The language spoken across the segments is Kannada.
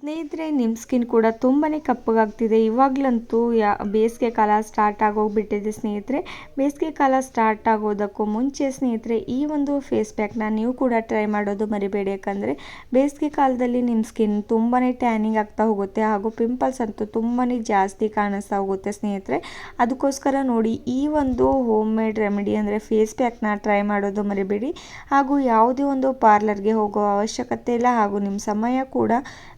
ಸ್ನೇಹಿತರೆ, ನಿಮ್ಮ ಸ್ಕಿನ್ ಕೂಡ ತುಂಬಾ ಕಪ್ಪಗಾಗ್ತಿದೆ. ಇವಾಗಲಂತೂ ಬೇಸಿಗೆ ಕಾಲ ಸ್ಟಾರ್ಟ್ ಆಗೋಗ್ಬಿಟ್ಟಿದೆ ಸ್ನೇಹಿತರೆ. ಬೇಸಿಗೆ ಕಾಲ ಸ್ಟಾರ್ಟ್ ಆಗೋದಕ್ಕೂ ಮುಂಚೆ ಸ್ನೇಹಿತರೆ, ಈ ಒಂದು ಫೇಸ್ ಪ್ಯಾಕ್ನ ನೀವು ಕೂಡ ಟ್ರೈ ಮಾಡೋದು ಮರಿಬೇಡಿ. ಯಾಕಂದರೆ ಬೇಸಿಗೆ ಕಾಲದಲ್ಲಿ ನಿಮ್ಮ ಸ್ಕಿನ್ ತುಂಬಾ ಟ್ಯಾನಿಂಗ್ ಆಗ್ತಾ ಹೋಗುತ್ತೆ, ಹಾಗೂ ಪಿಂಪಲ್ಸ್ ಅಂತೂ ತುಂಬಾ ಜಾಸ್ತಿ ಕಾಣಿಸ್ತಾ ಹೋಗುತ್ತೆ ಸ್ನೇಹಿತರೆ. ಅದಕ್ಕೋಸ್ಕರ ನೋಡಿ, ಈ ಒಂದು ಹೋಮ್ ಮೇಡ್ ರೆಮಿಡಿ ಅಂದರೆ ಫೇಸ್ ಪ್ಯಾಕ್ನ ಟ್ರೈ ಮಾಡೋದು ಮರಿಬೇಡಿ. ಹಾಗೂ ಯಾವುದೇ ಒಂದು ಪಾರ್ಲರ್ಗೆ ಹೋಗೋ ಅವಶ್ಯಕತೆ ಇಲ್ಲ, ಹಾಗೂ ನಿಮ್ಮ ಸಮಯ ಕೂಡ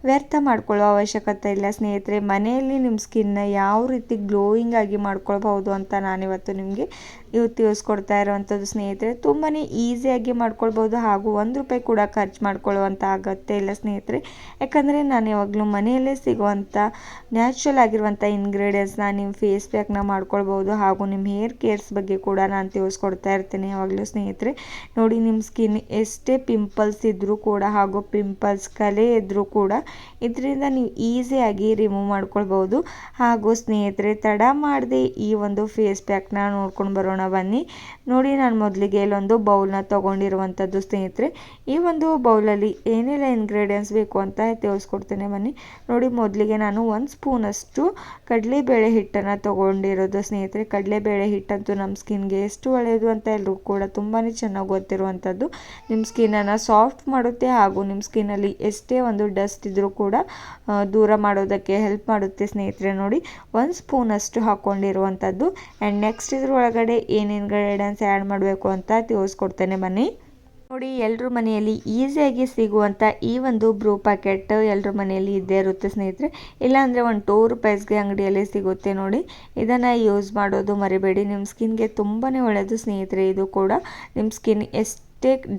ವ್ಯರ್ಥ ಮಾಡ್ಕೊಳ್ಳೋ ಅವಶ್ಯಕತೆ ಇಲ್ಲ ಸ್ನೇಹಿತರೆ. ಮನೆಯಲ್ಲಿ ನಿಮ್ಮ ಸ್ಕಿನ್ನ ಯಾವ ರೀತಿ ಗ್ಲೋಯಿಂಗ್ ಆಗಿ ಮಾಡ್ಕೊಳ್ಬಹುದು ಅಂತ ನಾನಿವತ್ತು ನಿಮಗೆ ತಿಳಿಸ್ಕೊಡ್ತಾ ಇರೋವಂಥದ್ದು ಸ್ನೇಹಿತರೆ. ತುಂಬಾ ಈಸಿಯಾಗಿ ಮಾಡ್ಕೊಳ್ಬೋದು, ಹಾಗೂ ₹1 ಕೂಡ ಖರ್ಚು ಮಾಡ್ಕೊಳ್ಳುವಂಥ ಅಗತ್ಯ ಇಲ್ಲ ಸ್ನೇಹಿತರೆ. ಯಾಕಂದರೆ ನಾನು ಯಾವಾಗಲೂ ಮನೆಯಲ್ಲೇ ಸಿಗುವಂಥ ನ್ಯಾಚುರಲ್ ಆಗಿರುವಂಥ ಇಂಗ್ರೀಡಿಯೆಂಟ್ಸ್ನ ನಿಮ್ಮ ಫೇಸ್ ಪ್ಯಾಕ್ನ ಮಾಡ್ಕೊಳ್ಬೋದು, ಹಾಗೂ ನಿಮ್ಮ ಹೇರ್ ಕೇರ್ಸ್ ಬಗ್ಗೆ ಕೂಡ ನಾನು ತಿಳಿಸ್ಕೊಡ್ತಾ ಇರ್ತೀನಿ ಯಾವಾಗಲೂ ಸ್ನೇಹಿತರೆ. ನೋಡಿ, ನಿಮ್ಮ ಸ್ಕಿನ್ ಎಷ್ಟೇ ಪಿಂಪಲ್ಸ್ ಇದ್ದರೂ ಕೂಡ, ಹಾಗೂ ಪಿಂಪಲ್ಸ್ ಕಲೆ ಇದ್ದರೂ ಕೂಡ ಇದರಿಂದ ನೀವು ಈಸಿಯಾಗಿ ರಿಮೂವ್ ಮಾಡ್ಕೊಳ್ಬೋದು. ಹಾಗೂ ಸ್ನೇಹಿತರೆ, ತಡ ಮಾಡದೆ ಈ ಒಂದು ಫೇಸ್ ಪ್ಯಾಕ್ನ ನೋಡ್ಕೊಂಡು ಬರೋಣ ಬನ್ನಿ. ನೋಡಿ, ನಾನು ಮೊದಲಿಗೆ ಇಲ್ಲೊಂದು ಬೌಲ್ನ ತೊಗೊಂಡಿರುವಂಥದ್ದು ಸ್ನೇಹಿತರೆ. ಈ ಒಂದು ಬೌಲಲ್ಲಿ ಏನೆಲ್ಲ ಇಂಗ್ರೀಡಿಯೆಂಟ್ಸ್ ಬೇಕು ಅಂತ ತಿಳಿಸ್ಕೊಡ್ತೇನೆ ಬನ್ನಿ. ನೋಡಿ, ಮೊದಲಿಗೆ ನಾನು 1 ಸ್ಪೂನಷ್ಟು ಕಡಲೆಬೇಳೆ ಹಿಟ್ಟನ್ನು ತೊಗೊಂಡಿರೋದು ಸ್ನೇಹಿತರೆ. ಕಡಲೆಬೇಳೆ ಹಿಟ್ಟಂತೂ ನಮ್ಮ ಸ್ಕಿನ್ಗೆ ಎಷ್ಟು ಒಳ್ಳೆಯದು ಅಂತ ಎಲ್ಲರೂ ಕೂಡ ತುಂಬಾ ಚೆನ್ನಾಗಿ ಗೊತ್ತಿರುವಂಥದ್ದು. ನಿಮ್ಮ ಸ್ಕಿನ್ನನ್ನು ಸಾಫ್ಟ್ ಮಾಡುತ್ತೆ, ಹಾಗೂ ನಿಮ್ಮ ಸ್ಕಿನ್ನಲ್ಲಿ ಎಷ್ಟೇ ಒಂದು ಡಸ್ಟ್ ಇದ್ದರೂ ಕೂಡ ದೂರ ಮಾಡೋದಕ್ಕೆ ಹೆಲ್ಪ್ ಮಾಡುತ್ತೆ ಸ್ನೇಹಿತರೆ. ನೋಡಿ, 1 ಸ್ಪೂನಷ್ಟು ಹಾಕ್ಕೊಂಡಿರುವಂಥದ್ದು. ಆ್ಯಂಡ್ ನೆಕ್ಸ್ಟ್ ಇದ್ರೊಳಗಡೆ ಏನು ಇಂಗ್ರೀಡಿಯೆಂಟ್ಸ್ ಆ್ಯಡ್ ಮಾಡಬೇಕು ಅಂತ ತಿಳಿಸ್ಕೊಡ್ತೇನೆ ಬನ್ನಿ. ನೋಡಿ, ಎಲ್ಲರ ಮನೆಯಲ್ಲಿ ಈಸಿಯಾಗಿ ಸಿಗುವಂಥ ಈ ಒಂದು ಬ್ರೂ ಪ್ಯಾಕೆಟ್ ಎಲ್ಲರ ಮನೆಯಲ್ಲಿ ಇದ್ದೇ ಇರುತ್ತೆ ಸ್ನೇಹಿತರೆ. ಇಲ್ಲಾಂದರೆ ಒಂದು ₹2ಗೆ ಅಂಗಡಿಯಲ್ಲಿ ಸಿಗುತ್ತೆ. ನೋಡಿ, ಇದನ್ನು ಯೂಸ್ ಮಾಡೋದು ಮರಿಬೇಡಿ. ನಿಮ್ಮ ಸ್ಕಿನ್ಗೆ ತುಂಬಾ ಒಳ್ಳೆಯದು ಸ್ನೇಹಿತರೆ. ಇದು ಕೂಡ ನಿಮ್ಮ ಸ್ಕಿನ್ ಎಷ್ಟೇ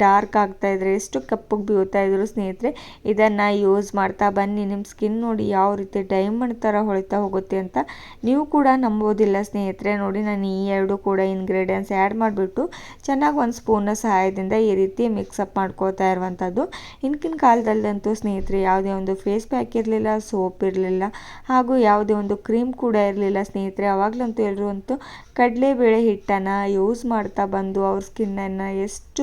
ಡಾರ್ಕ್ ಆಗ್ತಾಯಿದ್ರೆ, ಎಷ್ಟು ಕಪ್ಪಗೆ ಬೀಳ್ತಾ ಇದ್ರು ಸ್ನೇಹಿತರೆ, ಇದನ್ನು ಯೂಸ್ ಮಾಡ್ತಾ ಬನ್ನಿ. ನಿಮ್ಮ ಸ್ಕಿನ್ ನೋಡಿ ಯಾವ ರೀತಿ ಡೈಮಂಡ್ ಥರ ಹೊಳಿತಾ ಹೋಗುತ್ತೆ ಅಂತ ನೀವು ಕೂಡ ನಂಬೋದಿಲ್ಲ ಸ್ನೇಹಿತರೆ. ನೋಡಿ, ನಾನು ಈ ಎರಡು ಕೂಡ ಇಂಗ್ರೀಡಿಯೆಂಟ್ಸ್ ಆ್ಯಡ್ ಮಾಡಿಬಿಟ್ಟು ಚೆನ್ನಾಗಿ 1 ಸ್ಪೂನ್ನ ಸಹಾಯದಿಂದ ಈ ರೀತಿ ಮಿಕ್ಸಪ್ ಮಾಡ್ಕೋತಾ ಇರುವಂಥದ್ದು. ಹಿಂದಿನ ಕಾಲದಲ್ಲಂತೂ ಸ್ನೇಹಿತರೆ ಯಾವುದೇ ಒಂದು ಫೇಸ್ ಪ್ಯಾಕ್ ಇರಲಿಲ್ಲ, ಸೋಪ್ ಇರಲಿಲ್ಲ, ಹಾಗೂ ಯಾವುದೇ ಒಂದು ಕ್ರೀಮ್ ಕೂಡ ಇರಲಿಲ್ಲ ಸ್ನೇಹಿತರೆ. ಆವಾಗಲಂತೂ ಎಲ್ಲರೂ ಅಂತೂ ಕಡಲೆಬೇಳೆ ಹಿಟ್ಟನ್ನು ಯೂಸ್ ಮಾಡ್ತಾ ಬಂದು ಅವ್ರ ಸ್ಕಿನ್ನನ್ನು ಎಷ್ಟು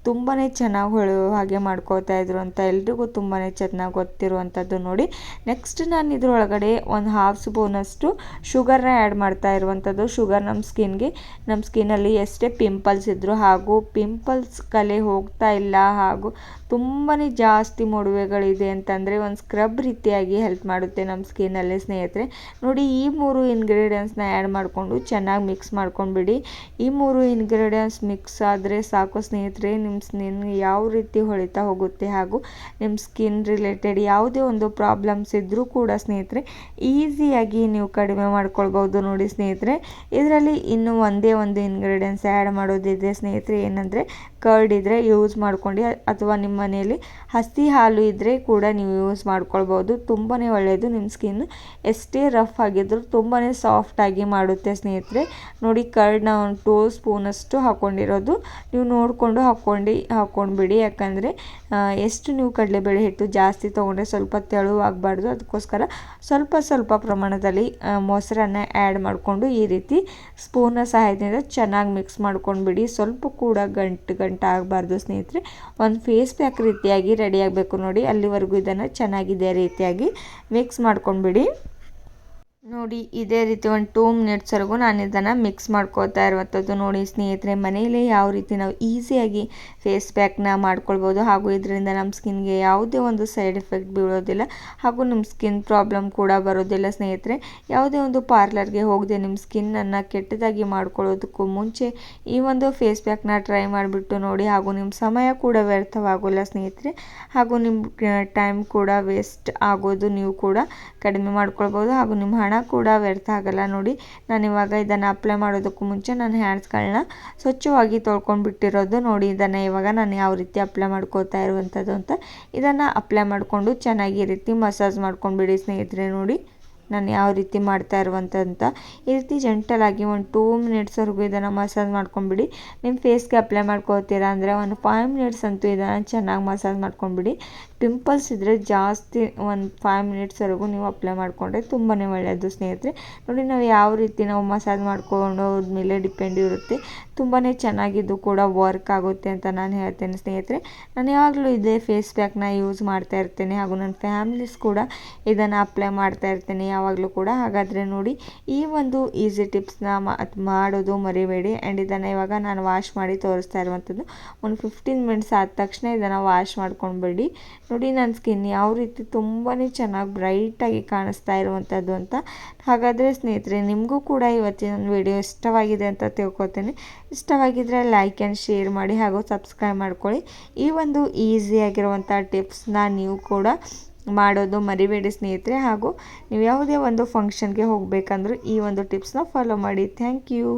ತುಂಬಾ ಚೆನ್ನಾಗಿ ಹೊಳೆಯೋ ಹಾಗೆ ಮಾಡ್ಕೋತಾ ಇದ್ರು ಅಂತ ಎಲ್ರಿಗೂ ತುಂಬಾ ಚೆನ್ನಾಗಿ ಗೊತ್ತಿರುವಂಥದ್ದು. ನೋಡಿ, ನೆಕ್ಸ್ಟ್ ನಾನು ಇದರೊಳಗಡೆ ಒಂದು ½ ಸ್ಪೂನಷ್ಟು ಶುಗರ್ನ ಆ್ಯಡ್ ಮಾಡ್ತಾ ಇರುವಂಥದ್ದು. ಶುಗರ್ ನಮ್ಮ ಸ್ಕಿನ್ನಲ್ಲಿ ಎಷ್ಟೇ ಪಿಂಪಲ್ಸ್ ಇದ್ದರೂ, ಹಾಗೂ ಪಿಂಪಲ್ಸ್ ಕಲೆ ಹೋಗ್ತಾ ಇಲ್ಲ, ಹಾಗೂ ತುಂಬಾ ಜಾಸ್ತಿ ಮೊಡವೆಗಳಿದೆ ಅಂತಂದರೆ ಒಂದು ಸ್ಕ್ರಬ್ ರೀತಿಯಾಗಿ ಹೆಲ್ಪ್ ಮಾಡುತ್ತೆ ನಮ್ಮ ಸ್ಕಿನ್ನಲ್ಲಿ ಸ್ನೇಹಿತರೆ. ನೋಡಿ, ಈ 3 ಇಂಗ್ರೀಡಿಯೆಂಟ್ಸ್ನ ಆ್ಯಡ್ ಮಾಡಿಕೊಂಡು ಚೆನ್ನಾಗಿ ಮಿಕ್ಸ್ ಮಾಡ್ಕೊಂಡ್ಬಿಡಿ. ಈ 3 ಇಂಗ್ರೀಡಿಯೆಂಟ್ಸ್ ಮಿಕ್ಸ್ ಆದರೆ ಸಾಕು ಸ್ನೇಹಿತರೆ, ನಿಮ್ಮ ಸ್ಕಿನ್ ಯಾವ ರೀತಿ ಹೊಳಿತಾ ಹೋಗುತ್ತೆ, ಹಾಗೂ ನಿಮ್ಮ ಸ್ಕಿನ್ ರಿಲೇಟೆಡ್ ಯಾವುದೇ ಒಂದು ಪ್ರಾಬ್ಲಮ್ಸ್ ಇದ್ದರೂ ಕೂಡ ಸ್ನೇಹಿತರೆ ಈಸಿಯಾಗಿ ನೀವು ಕಡಿಮೆ ಮಾಡ್ಕೊಳ್ಬೋದು. ನೋಡಿ ಸ್ನೇಹಿತರೆ, ಇದರಲ್ಲಿ ಇನ್ನೂ ಒಂದೇ ಒಂದು ಇಂಗ್ರೀಡಿಯೆಂಟ್ಸ್ ಆ್ಯಡ್ ಮಾಡೋದಿದೆ ಸ್ನೇಹಿತರೆ. ಏನಂದರೆ ಕರ್ಡ್ ಇದ್ದರೆ ಯೂಸ್ ಮಾಡ್ಕೊಂಡು, ಅಥವಾ ನಿಮ್ಮ ಮನೆಯಲ್ಲಿ ಹಸಿ ಹಾಲು ಇದ್ದರೆ ಕೂಡ ನೀವು ಯೂಸ್ ಮಾಡ್ಕೊಳ್ಬೋದು. ತುಂಬಾ ಒಳ್ಳೆಯದು. ನಿಮ್ಮ ಸ್ಕಿನ್ ಎಷ್ಟೇ ರಫ್ ಆಗಿದ್ದರೂ ತುಂಬಾ ಸಾಫ್ಟಾಗಿ ಮಾಡುತ್ತೆ ಸ್ನೇಹಿತರೆ. ನೋಡಿ, ಕರ್ಡ್ನ ಒಂದು 2 ಸ್ಪೂನಷ್ಟು ಹಾಕ್ಕೊಂಡಿರೋದು. ನೀವು ನೋಡಿಕೊಂಡು ಹಾಕ್ಕೊಂಡ್ಬಿಡಿ. ಯಾಕಂದರೆ ಎಷ್ಟು ನೀವು ಕಡಲೆಬೇಳೆ ಹಿಟ್ಟು ಜಾಸ್ತಿ ತೊಗೊಂಡ್ರೆ ಸ್ವಲ್ಪ ತೆಳುವಾಗಬಾರ್ದು. ಅದಕ್ಕೋಸ್ಕರ ಸ್ವಲ್ಪ ಪ್ರಮಾಣದಲ್ಲಿ ಮೊಸರನ್ನು ಆ್ಯಡ್ ಮಾಡಿಕೊಂಡು ಈ ರೀತಿ ಸ್ಪೂನ್ನ ಸಹಾಯದಿಂದ ಚೆನ್ನಾಗಿ ಮಿಕ್ಸ್ ಮಾಡ್ಕೊಂಡ್ಬಿಡಿ. ಸ್ವಲ್ಪ ಕೂಡ ಗಂಟು ಆಗಬಾರ್ದು ಸ್ನೇಹಿತರೆ. ಒಂದು ಫೇಸ್ ಪ್ಯಾಕ್ ರೀತಿಯಾಗಿ ರೆಡಿ ಆಗಬೇಕು. ನೋಡಿ, ಅಲ್ಲಿವರೆಗೂ ಇದನ್ನು ಚೆನ್ನಾಗಿದೆ ರೀತಿಯಾಗಿ ಮಿಕ್ಸ್ ಮಾಡ್ಕೊಂಡ್ಬಿಡಿ. ನೋಡಿ, ಇದೇ ರೀತಿ ಒಂದು 2 ಮಿನಿಟ್ಸ್ವರೆಗೂ ನಾನು ಇದನ್ನು ಮಿಕ್ಸ್ ಮಾಡ್ಕೋತಾ ಇರುವಂಥದ್ದು. ನೋಡಿ ಸ್ನೇಹಿತರೆ, ಮನೆಯಲ್ಲೇ ಯಾವ ರೀತಿ ನಾವು ಈಸಿಯಾಗಿ ಫೇಸ್ ಪ್ಯಾಕ್ನ ಮಾಡ್ಕೊಳ್ಬೋದು, ಹಾಗೂ ಇದರಿಂದ ನಮ್ಮ ಸ್ಕಿನ್ಗೆ ಯಾವುದೇ ಒಂದು ಸೈಡ್ ಎಫೆಕ್ಟ್ ಬೀಳೋದಿಲ್ಲ, ಹಾಗೂ ನಿಮ್ಮ ಸ್ಕಿನ್ ಪ್ರಾಬ್ಲಮ್ ಕೂಡ ಬರೋದಿಲ್ಲ ಸ್ನೇಹಿತರೆ. ಯಾವುದೇ ಒಂದು ಪಾರ್ಲರ್ಗೆ ಹೋಗದೆ ನಿಮ್ಮ ಸ್ಕಿನ್ನನ್ನು ಕೆಟ್ಟದಾಗಿ ಮಾಡ್ಕೊಳ್ಳೋದಕ್ಕೂ ಮುಂಚೆ ಈ ಒಂದು ಫೇಸ್ ಪ್ಯಾಕ್ನ ಟ್ರೈ ಮಾಡಿಬಿಟ್ಟು ನೋಡಿ, ಹಾಗೂ ನಿಮ್ಮ ಸಮಯ ಕೂಡ ವ್ಯರ್ಥವಾಗೋಲ್ಲ ಸ್ನೇಹಿತರೆ, ಹಾಗೂ ನಿಮ್ಮ ಟೈಮ್ ಕೂಡ ವೇಸ್ಟ್ ಆಗೋದು ನೀವು ಕೂಡ ಕಡಿಮೆ ಮಾಡ್ಕೊಳ್ಬೋದು, ಹಾಗೂ ನಿಮ್ಮ ಹಣ ಕೂಡ ವ್ಯರ್ಥ ಆಗಲ್ಲ. ನೋಡಿ, ನಾನಿವಾಗ ಇದನ್ನು ಅಪ್ಲೈ ಮಾಡೋದಕ್ಕೂ ಮುಂಚೆ ನಾನು ಹ್ಯಾಂಡ್ಸ್ಗಳನ್ನ ಸ್ವಚ್ಛವಾಗಿ ತೊಳ್ಕೊಂಡು ಬಿಟ್ಟಿರೋದು. ನೋಡಿ, ಇದನ್ನು ಇವಾಗ ನಾನು ಯಾವ ರೀತಿ ಅಪ್ಲೈ ಮಾಡ್ಕೋತಾ ಇರುವಂಥದ್ದು ಅಂತ. ಇದನ್ನು ಅಪ್ಲೈ ಮಾಡಿಕೊಂಡು ಚೆನ್ನಾಗಿ ಈ ರೀತಿ ಮಸಾಜ್ ಮಾಡ್ಕೊಂಡ್ಬಿಡಿ ಸ್ನೇಹಿತರೆ. ನೋಡಿ, ನಾನು ಯಾವ ರೀತಿ ಮಾಡ್ತಾ ಇರುವಂಥಂತ ಈ ರೀತಿ ಜೆಂಟಲಾಗಿ ಒಂದು 2 ಮಿನಿಟ್ಸ್ವರೆಗೂ ಇದನ್ನು ಮಸಾಜ್ ಮಾಡ್ಕೊಂಡ್ಬಿಡಿ. ನಿಮ್ಮ ಫೇಸ್ಗೆ ಅಪ್ಲೈ ಮಾಡ್ಕೋತೀರಾ ಅಂದರೆ ಒಂದು 5 ಮಿನಿಟ್ಸ್ ಅಂತೂ ಇದನ್ನು ಚೆನ್ನಾಗಿ ಮಸಾಜ್ ಮಾಡ್ಕೊಂಡ್ಬಿಡಿ. ಪಿಂಪಲ್ಸ್ ಇದ್ದರೆ ಜಾಸ್ತಿ ಒಂದು 5 ಮಿನಿಟ್ಸ್ವರೆಗೂ ನೀವು ಅಪ್ಲೈ ಮಾಡಿಕೊಂಡ್ರೆ ತುಂಬಾ ಒಳ್ಳೆಯದು ಸ್ನೇಹಿತರೆ. ನೋಡಿ ನಾವು ಯಾವ ರೀತಿ ನಾವು ಮಸಾಜ್ ಮಾಡಿಕೊಂಡು ಮೇಲೆ ಡಿಪೆಂಡ್ ಇರುತ್ತೆ. ತುಂಬಾ ಚೆನ್ನಾಗಿದ್ದು ಕೂಡ ವರ್ಕ್ ಆಗುತ್ತೆ ಅಂತ ನಾನು ಹೇಳ್ತೇನೆ ಸ್ನೇಹಿತರೆ. ನಾನು ಯಾವಾಗಲೂ ಇದೇ ಫೇಸ್ ಪ್ಯಾಕ್ನ ಯೂಸ್ ಮಾಡ್ತಾ ಇರ್ತೇನೆ ಹಾಗೂ ನನ್ನ ಫ್ಯಾಮಿಲೀಸ್ ಕೂಡ ಇದನ್ನು ಅಪ್ಲೈ ಮಾಡ್ತಾ ಇರ್ತೇನೆ ಯಾವಾಗಲೂ ಕೂಡ. ಹಾಗಾದರೆ ನೋಡಿ ಈ ಒಂದು ಈಸಿ ಟಿಪ್ಸ್ನ ಮಾಡೋದು ಮರಿಬೇಡಿ. ಆ್ಯಂಡ್ ಇದನ್ನು ಇವಾಗ ನಾನು ವಾಶ್ ಮಾಡಿ ತೋರಿಸ್ತಾ ಇರುವಂಥದ್ದು. ಒಂದು 15 ಮಿನಿಟ್ಸ್ ಆದ ತಕ್ಷಣ ಇದನ್ನು ವಾಶ್ ಮಾಡ್ಕೊಂಡ್ಬಿಡಿ. ನೋಡಿ ನನ್ನ ಸ್ಕಿನ್ ಯಾವ ರೀತಿ ತುಂಬಾ ಚೆನ್ನಾಗಿ ಬ್ರೈಟಾಗಿ ಕಾಣಿಸ್ತಾ ಇರುವಂಥದ್ದು ಅಂತ. ಹಾಗಾದರೆ ಸ್ನೇಹಿತರೆ ನಿಮಗೂ ಕೂಡ ಇವತ್ತಿನ ವಿಡಿಯೋ ಇಷ್ಟವಾಗಿದೆ ಅಂತ ತಿಳ್ಕೊತೀನಿ. ಇಷ್ಟವಾಗಿದ್ದರೆ ಲೈಕ್ ಆ್ಯಂಡ್ ಶೇರ್ ಮಾಡಿ ಹಾಗೂ ಸಬ್ಸ್ಕ್ರೈಬ್ ಮಾಡ್ಕೊಳ್ಳಿ. ಈ ಒಂದು ಈಸಿಯಾಗಿರುವಂಥ ಟಿಪ್ಸ್ನ ನೀವು ಕೂಡ ಮಾಡೋದು ಮರಿಬೇಡಿ ಸ್ನೇಹಿತರೆ. ಹಾಗೂ ನೀವು ಯಾವುದೇ ಒಂದು ಫಂಕ್ಷನ್ಗೆ ಹೋಗಬೇಕಂದ್ರೂ ಈ ಒಂದು ಟಿಪ್ಸ್ನ ಫಾಲೋ ಮಾಡಿ. Thank you.